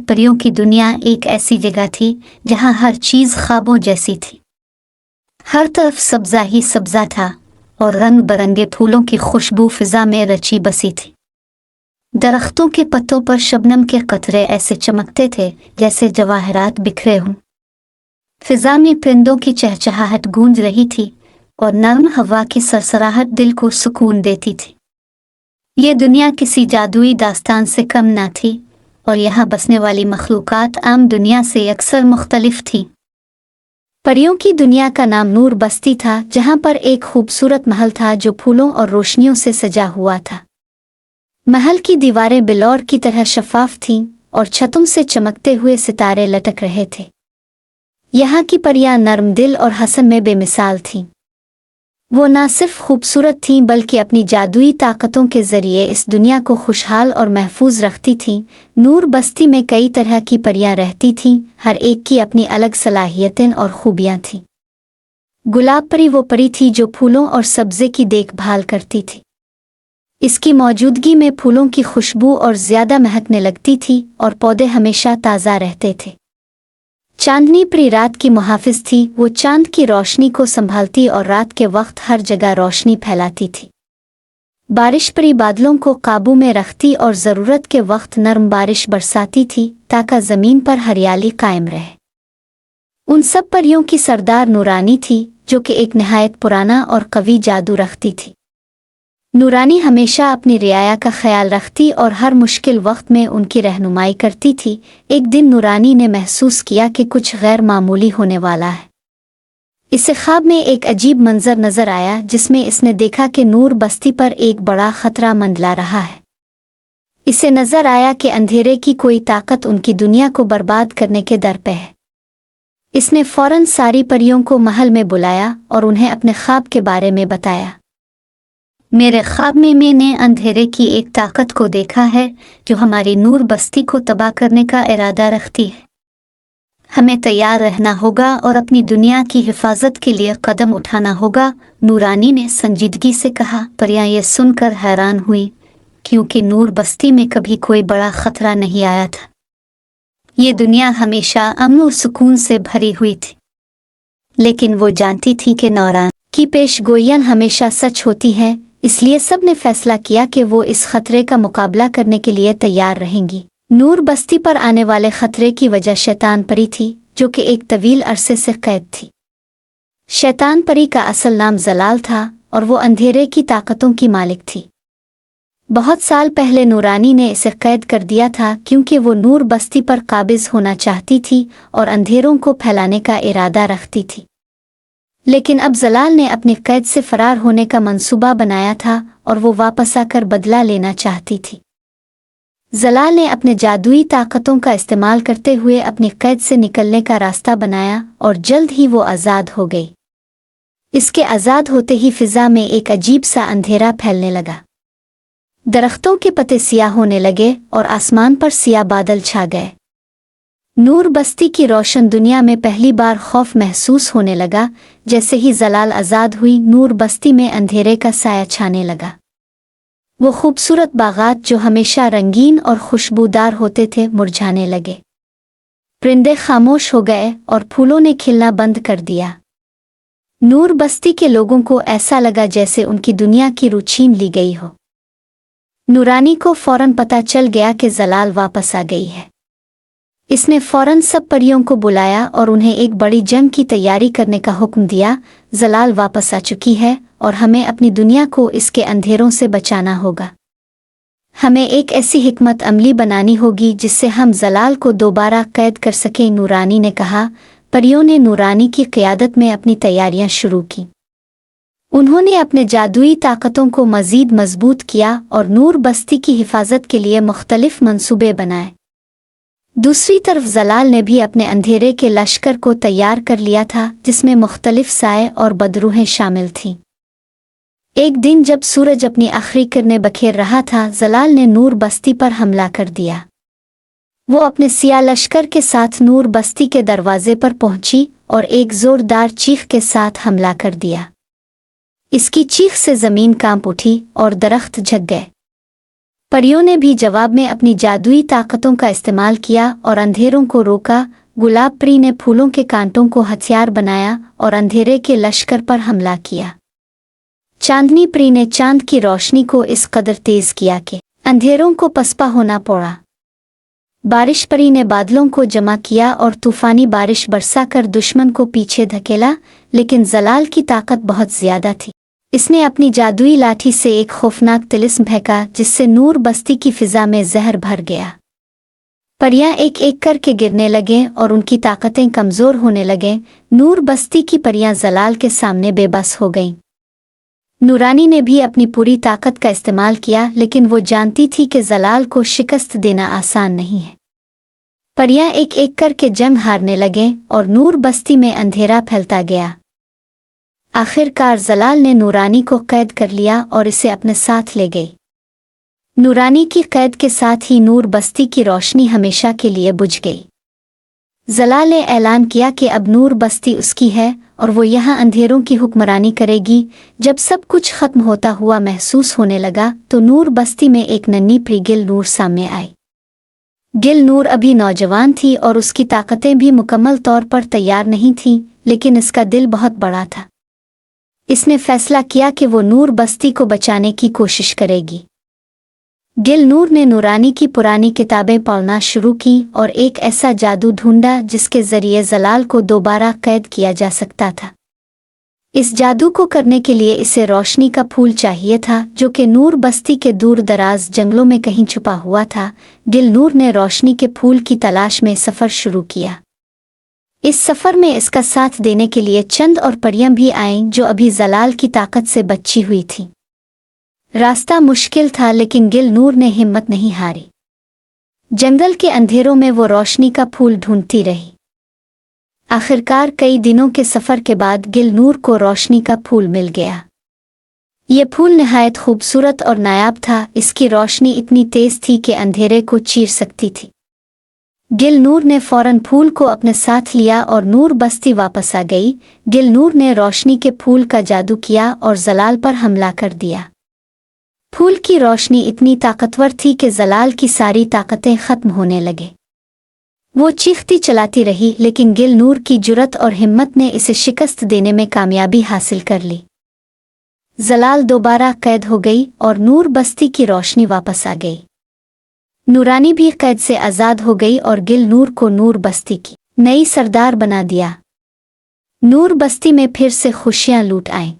परियों की दुनिया एक ऐसी जगह थी जहां हर चीज ख्वाबों जैसी थी। हर तरफ सब्जा ही सब्जा था और रंग बरंगे फूलों की खुशबू फिजा में रची बसी थी। दरख्तों के पत्तों पर शबनम के कतरे ऐसे चमकते थे जैसे जवाहरात बिखरे हों। फिजा में परिंदों की चहचहाहट गूंज रही थी और नर्म हवा की सरसराहट दिल को सुकून देती थी। ये दुनिया किसी जादुई दास्तान से कम ना थी और यहाँ बसने वाली मखलूकात आम दुनिया से अक्सर मुख्तलिफ थी। परियों की दुनिया का नाम नूर बस्ती था, जहाँ पर एक खूबसूरत महल था जो फूलों और रोशनियों से सजा हुआ था। महल की दीवारें बिलौर की तरह शफाफ थीं और छतों से चमकते हुए सितारे लटक रहे थे। यहाँ की परियां नर्म दिल और हसन में बेमिसाल थीं। वो ना सिर्फ खूबसूरत थीं बल्कि अपनी जादुई ताकतों के जरिए इस दुनिया को खुशहाल और महफूज रखती थीं। नूर बस्ती में कई तरह की परियां रहती थीं, हर एक की अपनी अलग सलाहियतें और खूबियां थीं। गुलाब परी वो परी थी जो फूलों और सब्जे की देखभाल करती थी। इसकी मौजूदगी में फूलों की खुशबू और ज़्यादा महकने लगती थी और पौधे हमेशा ताज़ा रहते थे। चांदनी परी रात की मुहाफिज थी, वो चांद की रोशनी को संभालती और रात के वक्त हर जगह रोशनी फैलाती थी। बारिश परी बादलों को काबू में रखती और ज़रूरत के वक्त नरम बारिश बरसाती थी ताकि ज़मीन पर हरियाली कायम रहे। उन सब परियों की सरदार नूरानी थी जो कि एक नहायत पुराना और कवी जादू रखती थी। नूरानी हमेशा अपनी रियाया का ख्याल रखती और हर मुश्किल वक्त में उनकी रहनुमाई करती थी। एक दिन नूरानी ने महसूस किया कि कुछ गैर मामूली होने वाला है। इसे ख्वाब में एक अजीब मंजर नजर आया जिसमें इसने देखा कि नूर बस्ती पर एक बड़ा खतरा मंडला रहा है। इसे नजर आया कि अंधेरे की कोई ताकत उनकी दुनिया को बर्बाद करने के दर पे है। इसने फौरन सारी परियों को महल में बुलाया और उन्हें अपने ख्वाब के बारे में बताया। मेरे ख्वाब में मैंने अंधेरे की एक ताकत को देखा है जो हमारी नूर बस्ती को तबाह करने का इरादा रखती है। हमें तैयार रहना होगा और अपनी दुनिया की हिफाजत के लिए कदम उठाना होगा, नूरानी ने संजीदगी से कहा। परियां ये सुनकर हैरान हुई क्योंकि नूर बस्ती में कभी कोई बड़ा खतरा नहीं आया था। ये दुनिया हमेशा अमन और सुकून से भरी हुई थी, लेकिन वो जानती थी कि नौरान की पेशगोइयां हमेशा सच होती हैं। इसलिए सब ने फैसला किया कि वो इस खतरे का मुकाबला करने के लिए तैयार रहेंगी। नूर बस्ती पर आने वाले खतरे की वजह शैतान परी थी जो कि एक तवील अरसे से कैद थी। शैतान परी का असल नाम जलाल था और वो अंधेरे की ताकतों की मालिक थी। बहुत साल पहले नूरानी ने इसे कैद कर दिया था क्योंकि वो नूर बस्ती पर काबिज होना चाहती थी और अंधेरों को फैलाने का इरादा रखती थी। लेकिन अब जलाल ने अपनी कैद से फरार होने का मंसूबा बनाया था और वो वापस आकर बदला लेना चाहती थी। जलाल ने अपने जादुई ताकतों का इस्तेमाल करते हुए अपनी कैद से निकलने का रास्ता बनाया और जल्द ही वो आज़ाद हो गई। इसके आज़ाद होते ही फिजा में एक अजीब सा अंधेरा फैलने लगा। दरख्तों के पत्ते सियाह होने लगे और आसमान पर सियाह बादल छा गए। नूर बस्ती की रोशन दुनिया में पहली बार खौफ महसूस होने लगा। जैसे ही जलाल आज़ाद हुई, नूर बस्ती में अंधेरे का साया छाने लगा। वो खूबसूरत बागात जो हमेशा रंगीन और खुशबूदार होते थे मुरझाने लगे। परिंदे खामोश हो गए और फूलों ने खिलना बंद कर दिया। नूर बस्ती के लोगों को ऐसा लगा जैसे उनकी दुनिया की रूह छीन ली गई हो। नूरानी को फौरन पता चल गया कि जलाल वापस आ गई है। इसने फौरन सब परियों को बुलाया और उन्हें एक बड़ी जंग की तैयारी करने का हुक्म दिया। जलाल वापस आ चुकी है और हमें अपनी दुनिया को इसके अंधेरों से बचाना होगा। हमें एक ऐसी हिकमत अमली बनानी होगी जिससे हम जलाल को दोबारा कैद कर सकें, नूरानी ने कहा। परियों ने नूरानी की क़ियादत में अपनी तैयारियां शुरू की। उन्होंने अपने जादुई ताकतों को मज़ीद मजबूत किया और नूर बस्ती की हिफाजत के लिए मुख्तलिफ मंसूबे बनाए। दूसरी तरफ जलाल ने भी अपने अंधेरे के लश्कर को तैयार कर लिया था जिसमें मुख्तलिफ साए और बदरूहें शामिल थीं। एक दिन जब सूरज अपनी आखिरी किरणें बखेर रहा था, जलाल ने नूर बस्ती पर हमला कर दिया। वो अपने सिया लश्कर के साथ नूर बस्ती के दरवाजे पर पहुंची और एक जोरदार चीख के साथ हमला कर दिया। इसकी चीख से जमीन कांप उठी और दरख्त झुक गए। परियों ने भी जवाब में अपनी जादुई ताकतों का इस्तेमाल किया और अंधेरों को रोका। गुलाब परी ने फूलों के कांटों को हथियार बनाया और अंधेरे के लश्कर पर हमला किया। चांदनी परी ने चांद की रोशनी को इस कदर तेज किया कि अंधेरों को पसपा होना पड़ा। बारिश परी ने बादलों को जमा किया और तूफानी बारिश बरसाकर दुश्मन को पीछे धकेला, लेकिन जलाल की ताकत बहुत ज्यादा थी। इसने अपनी जादुई लाठी से एक खौफनाक तिलिस्म फेंका जिससे नूर बस्ती की फिजा में जहर भर गया। परियां एक एक करके गिरने लगे और उनकी ताकतें कमजोर होने लगे। नूर बस्ती की परियां जलाल के सामने बेबस हो गईं। नूरानी ने भी अपनी पूरी ताकत का इस्तेमाल किया, लेकिन वो जानती थी कि जलाल को शिकस्त देना आसान नहीं है। परियां एक एक करके जंग हारने लगे और नूर बस्ती में अंधेरा फैलता गया। आखिरकार जलाल ने नूरानी को कैद कर लिया और इसे अपने साथ ले गई। नूरानी की कैद के साथ ही नूर बस्ती की रोशनी हमेशा के लिए बुझ गई। जलाल ने ऐलान किया कि अब नूर बस्ती उसकी है और वो यहाँ अंधेरों की हुक्मरानी करेगी। जब सब कुछ खत्म होता हुआ महसूस होने लगा तो नूर बस्ती में एक नन्ही प्री गिल नूर सामने आई। गिल नूर अभी नौजवान थी और उसकी ताकतें भी मुकम्मल तौर पर तैयार नहीं थीं, लेकिन इसका दिल बहुत बड़ा था। इसने फैसला किया कि वो नूर बस्ती को बचाने की कोशिश करेगी। गिल नूर ने नूरानी की पुरानी किताबें पढ़ना शुरू की और एक ऐसा जादू ढूंढा जिसके जरिए जलाल को दोबारा कैद किया जा सकता था। इस जादू को करने के लिए इसे रोशनी का फूल चाहिए था, जो कि नूर बस्ती के दूर दराज जंगलों में कहीं छुपा हुआ था। गिल नूर ने रोशनी के फूल की तलाश में सफ़र शुरू किया। इस सफ़र में इसका साथ देने के लिए चंद और परियां भी आईं जो अभी जलाल की ताकत से बची हुई थीं। रास्ता मुश्किल था, लेकिन गिल नूर ने हिम्मत नहीं हारी। जंगल के अंधेरों में वो रोशनी का फूल ढूंढती रही। आखिरकार कई दिनों के सफ़र के बाद गिल नूर को रोशनी का फूल मिल गया। ये फूल निहायत खूबसूरत और नायाब था। इसकी रोशनी इतनी तेज थी कि अंधेरे को चीर सकती थी। गिल नूर ने फौरन फूल को अपने साथ लिया और नूर बस्ती वापस आ गई। गिल नूर ने रोशनी के फूल का जादू किया और जलाल पर हमला कर दिया। फूल की रोशनी इतनी ताकतवर थी कि जलाल की सारी ताकतें खत्म होने लगे। वो चीखती चलाती रही, लेकिन गिल नूर की जुर्रत और हिम्मत ने इसे शिकस्त देने में कामयाबी हासिल कर ली। जलाल दोबारा कैद हो गई और नूर बस्ती की रोशनी वापस आ गई। नूरानी भी कैद से आज़ाद हो गई और गिल नूर को नूर बस्ती की नई सरदार बना दिया। नूर बस्ती में फिर से खुशियां लूट आईं।